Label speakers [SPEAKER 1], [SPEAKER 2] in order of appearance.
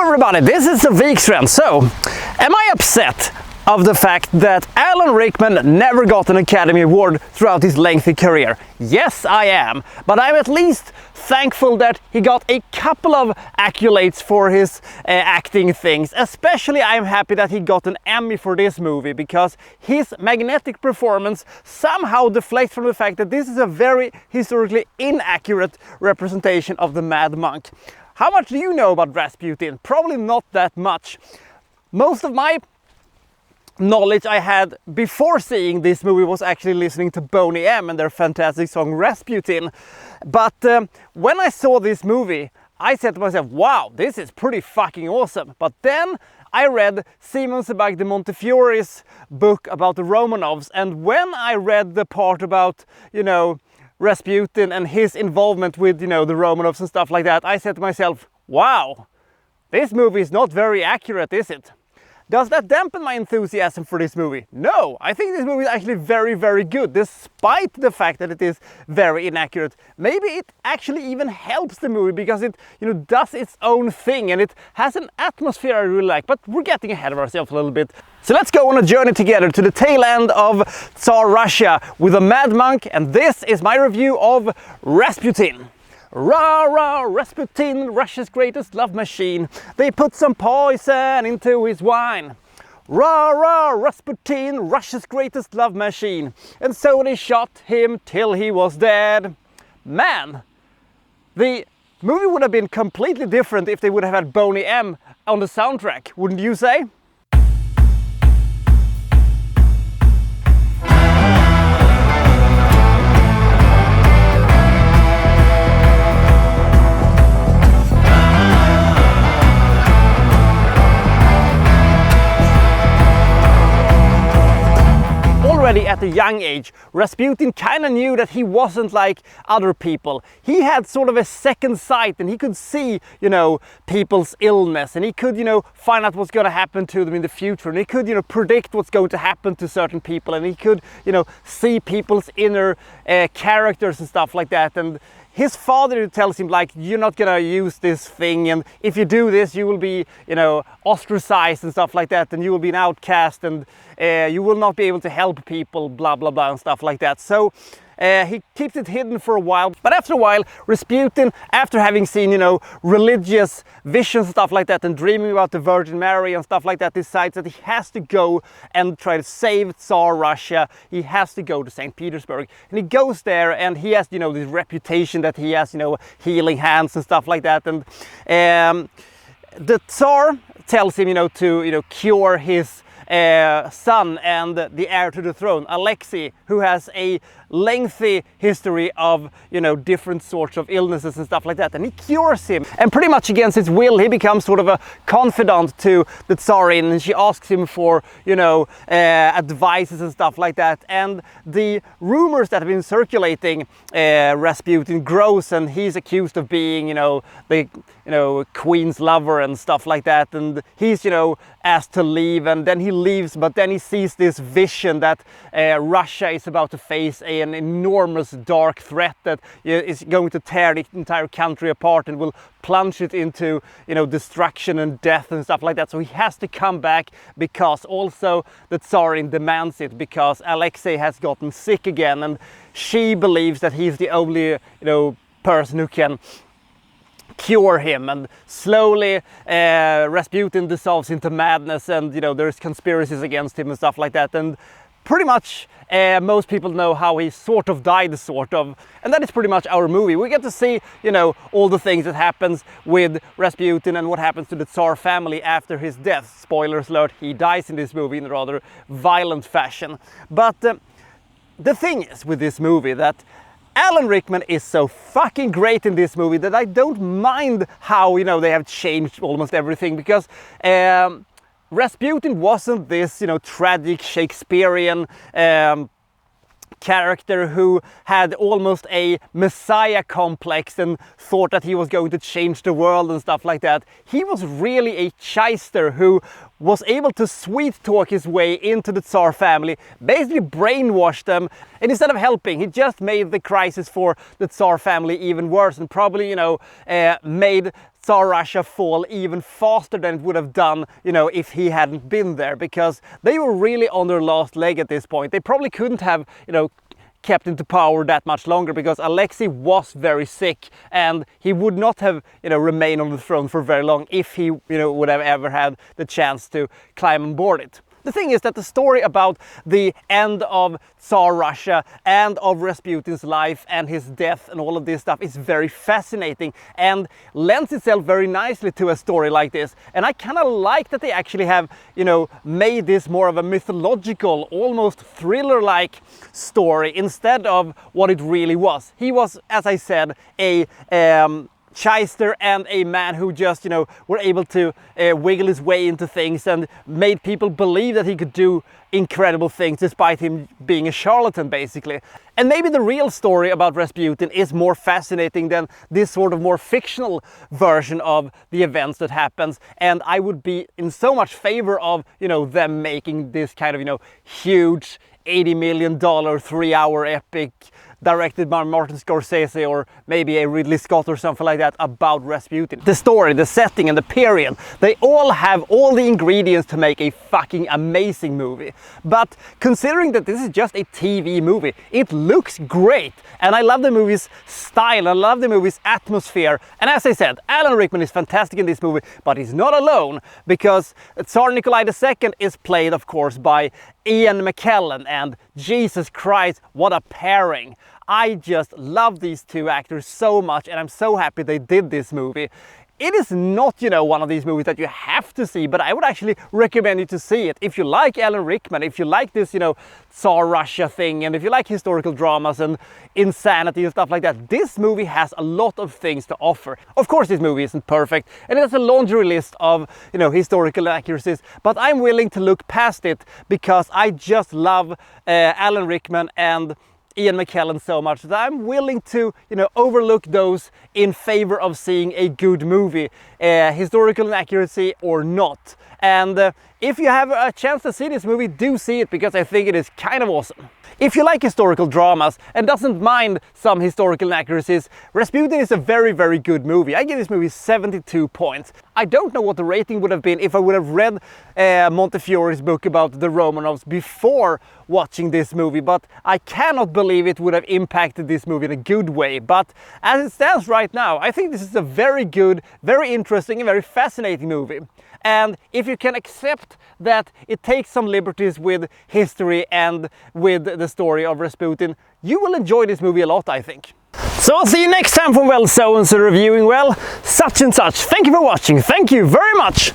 [SPEAKER 1] everybody, this is Wikstrand. So, am I upset of the fact that Alan Rickman never got an Academy Award throughout his lengthy career? Yes, I am, but I'm at least thankful that he got a couple of accolades for his acting things. Especially I'm happy that he got an Emmy for this movie, because his magnetic performance somehow deflects from the fact that this is a very historically inaccurate representation of the Mad Monk. How much do you know about Rasputin? Probably not that much. Most of my knowledge I had before seeing this movie was actually listening to Boney M and their fantastic song Rasputin. But when I saw this movie, I said to myself, wow, this is pretty fucking awesome. But then I read Simon Sebag de Montefiore's book about the Romanovs, and when I read the part about, you know, Rasputin and his involvement with, you know, the Romanovs and stuff like that, I said to myself, wow, this movie is not very accurate, is it? Does that dampen my enthusiasm for this movie? No, I think this movie is actually very, very good, despite the fact that it is very inaccurate. Maybe it actually even helps the movie because it, you know, does its own thing and it has an atmosphere I really like, but we're getting ahead of ourselves a little bit. So let's go on a journey together to the tail end of Tsar Russia with a Mad Monk, and this is my review of Rasputin. Rah rah, Rasputin, Russia's greatest love machine. They put some poison into his wine. Rah rah, Rasputin, Russia's greatest love machine. And so they shot him till he was dead. Man, the movie would have been completely different if they would have had Boney M on the soundtrack, wouldn't you say? Already at a young age, Rasputin kind of knew that he wasn't like other people. He had sort of a second sight and he could see, you know, people's illness, and he could, you know, find out what's going to happen to them in the future, and he could, you know, predict what's going to happen to certain people, and he could, you know, see people's inner characters and stuff like that. And his father tells him, like, you're not gonna use this thing, and if you do this you will be, you know, ostracized and stuff like that, and you will be an outcast, and you will not be able to help people, blah blah blah and stuff like that. So he keeps it hidden for a while, but after a while Rasputin, after having seen, you know, religious visions and stuff like that and dreaming about the Virgin Mary and stuff like that, decides that he has to go and try to save Tsar Russia. He has to go to St. Petersburg, and he goes there, and he has, you know, this reputation that he has, you know, healing hands and stuff like that. And the Tsar tells him, you know, to, you know, cure his son and the heir to the throne, Alexei, who has a lengthy history of, you know, different sorts of illnesses and stuff like that, and he cures him. And pretty much against his will, he becomes sort of a confidant to the Tsarin, and she asks him for, you know, advices and stuff like that. And the rumors that have been circulating, Rasputin grows, and he's accused of being, you know, the, you know, queen's lover and stuff like that, and he's, you know, asked to leave, and then he leaves, but then he sees this vision that Russia is about to face an enormous dark threat that is going to tear the entire country apart and will plunge it into, you know, destruction and death and stuff like that. So he has to come back, because also the Tsarin demands it, because Alexei has gotten sick again, and she believes that he's the only, you know, person who can cure him. And slowly Rasputin dissolves into madness, and, you know, there's conspiracies against him and stuff like that. And pretty much most people know how he sort of died, sort of, and that is pretty much our movie. We get to see, you know, all the things that happens with Rasputin and what happens to the Tsar family after his death. Spoilers alert, he dies in this movie in a rather violent fashion. But the thing is with this movie that Alan Rickman is so fucking great in this movie that I don't mind how, you know, they have changed almost everything, because Rasputin wasn't this, you know, tragic Shakespearean character who had almost a messiah complex and thought that he was going to change the world and stuff like that. He was really a shyster who was able to sweet talk his way into the Tsar family, basically brainwashed them, and instead of helping, he just made the crisis for the Tsar family even worse, and probably, you know, made Tsar Russia fall even faster than it would have done, you know, if he hadn't been there, because they were really on their last leg at this point. They probably couldn't have, you know, kept into power that much longer, because Alexei was very sick and he would not have, you know, remained on the throne for very long if he, you know, would have ever had the chance to climb on board it. The thing is that the story about the end of Tsar Russia and of Rasputin's life and his death and all of this stuff is very fascinating and lends itself very nicely to a story like this. And I kind of like that they actually have, you know, made this more of a mythological, almost thriller-like story instead of what it really was. He was, as I said, a shyster and a man who just, you know, were able to wiggle his way into things and made people believe that he could do incredible things despite him being a charlatan, basically. And maybe the real story about Rasputin is more fascinating than this sort of more fictional version of the events that happens, and I would be in so much favor of, you know, them making this kind of, you know, huge $80 million 3-hour epic directed by Martin Scorsese or maybe a Ridley Scott or something like that about Rasputin. The story, the setting and the period, they all have all the ingredients to make a fucking amazing movie. But considering that this is just a TV movie, it looks great, and I love the movie's style, I love the movie's atmosphere. And as I said, Alan Rickman is fantastic in this movie, but he's not alone, because Tsar Nikolai II is played, of course, by Ian McKellen, and Jesus Christ, what a pairing. I just love these two actors so much, and I'm so happy they did this movie. It is not, you know, one of these movies that you have to see, but I would actually recommend you to see it. If you like Alan Rickman, if you like this, you know, Tsar Russia thing, and if you like historical dramas and insanity and stuff like that, this movie has a lot of things to offer. Of course, this movie isn't perfect, and it has a laundry list of, you know, historical inaccuracies, but I'm willing to look past it because I just love Alan Rickman and Ian McKellen so much that I'm willing to, you know, overlook those in favor of seeing a good movie, historical inaccuracy or not. And if you have a chance to see this movie, do see it, because I think it is kind of awesome. If you like historical dramas and doesn't mind some historical inaccuracies, Rasputin is a very, very good movie. I give this movie 72 points. I don't know what the rating would have been if I would have read Montefiore's book about the Romanovs before watching this movie, but I cannot believe it would have impacted this movie in a good way. But as it stands right now, I think this is a very good, very interesting and very fascinating movie. And if you can accept that it takes some liberties with history and with the story of Rasputin, you will enjoy this movie a lot, I think. So I'll see you next time from Well So and So Reviewing Well Such and Such. Thank you for watching. Thank you very much.